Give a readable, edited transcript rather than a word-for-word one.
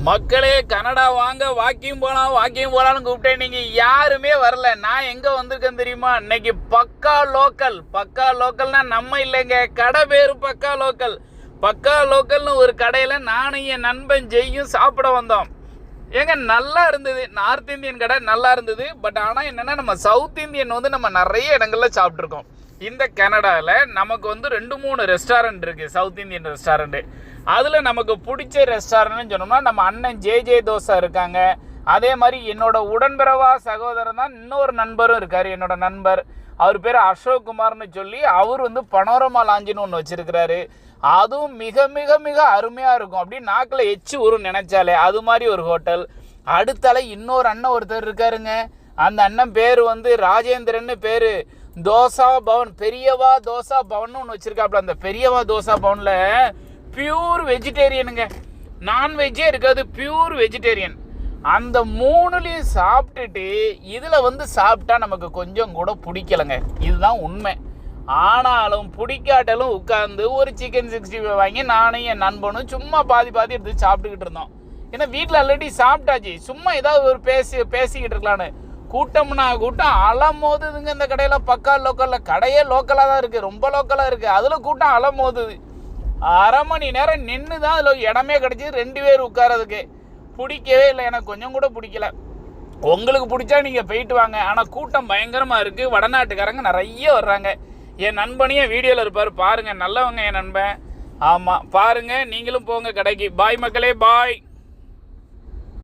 மக்களே கனடா வாங்க வாக்கிங் போகலான்னு கூப்பிட்டேன். நீங்கள் யாருமே வரல. நான் எங்கே வந்திருக்கேன் தெரியுமா? இன்னைக்கு பக்கா லோக்கல்னா நம்ம இல்லைங்க, கடை பேர் பக்கா லோக்கல்னு ஒரு கடையில் நானும் என் நண்பன் ஜெய்யும் சாப்பிட வந்தோம். ஏங்க நல்லா இருந்தது. நார்த் இந்தியன் கடை நல்லா இருந்தது. பட் ஆனால் என்னென்னா நம்ம சவுத் இந்தியன் நம்ம நிறைய இடங்கள்ல சாப்பிட்ருக்கோம். இந்த கனடாவில் நமக்கு 2-3 ரெஸ்டாரண்ட் இருக்குது, சவுத் இந்தியன் ரெஸ்டாரண்ட்டு. அதில் நமக்கு பிடிச்ச ரெஸ்டாரண்ட்னு சொன்னோம்னா நம்ம அண்ணன் ஜே தோசை இருக்காங்க. அதே மாதிரி என்னோட உடன்பிறவா சகோதரன் தான் இன்னொரு நண்பரும் இருக்கார். என்னோட நண்பர், அவர் பேர் அசோக் குமார்னு சொல்லி, அவர் பனோரமா லாஞ்சுன்னு ஒன்று வச்சுருக்கிறாரு. அதுவும் மிக மிக மிக அருமையாக இருக்கும். அப்படி நாக்கில் எச்சு ஊரும் நினைச்சாலே அது மாதிரி ஒரு ஹோட்டல். அடுத்தால இன்னொரு அண்ணன் ஒருத்தர் இருக்காருங்க. அந்த அண்ணன் பேர் ராஜேந்திரன்னு பேர். தோசா பவன், பெரியவா தோசா பவன் ஒன்று வச்சுருக்காப்புல. அந்த பெரியவா தோசா பவனில் பியூர் வெஜிடேரியனுங்க, நான்வெஜ்ஜே இருக்காது, பியூர் வெஜிடேரியன். அந்த 3லையும் சாப்பிட்டுட்டு இதில் சாப்பிட்டா நமக்கு கொஞ்சம் கூட பிடிக்கலைங்க, இதுதான் உண்மை. ஆனாலும் பிடிக்காட்டாலும் உட்காந்து ஒரு சிக்கன் 65 வாங்கி நானும் என் நண்பனும் சும்மா பாதி எடுத்து சாப்பிட்டுக்கிட்டு இருந்தோம். ஏன்னா வீட்டில் ஆல்ரெடி சாப்பிட்டாச்சு, சும்மா ஏதாவது ஒரு பேசிக்கிட்டு இருக்கலான்னு. கூட்டம் அலமோதுதுங்க இந்த கடையில். பக்கா லோக்கலில் கடையே லோக்கலாக தான் இருக்குது, ரொம்ப லோக்கலாக இருக்குது. அதில் கூட்டம் அலமோதுது. அரை மணி நேரம் நின்று தான் அதில் இடமே கிடச்சி 2 பேர் உட்காரதுக்கு. பிடிக்கவே இல்லை, எனக்கு கொஞ்சம் கூட பிடிக்கல. உங்களுக்கு பிடிச்சா நீங்கள் போயிட்டு வாங்க. ஆனால் கூட்டம் பயங்கரமாக இருக்குது. வடநாட்டுக்காரங்க நிறைய வர்றாங்க. என் நண்பனையும் வீடியோவில் இருப்பார், பாருங்கள், நல்லவங்க என் நண்பன். ஆமாம், பாருங்கள், நீங்களும் போங்க கடைக்கு. பாய் மக்களே, பாய்.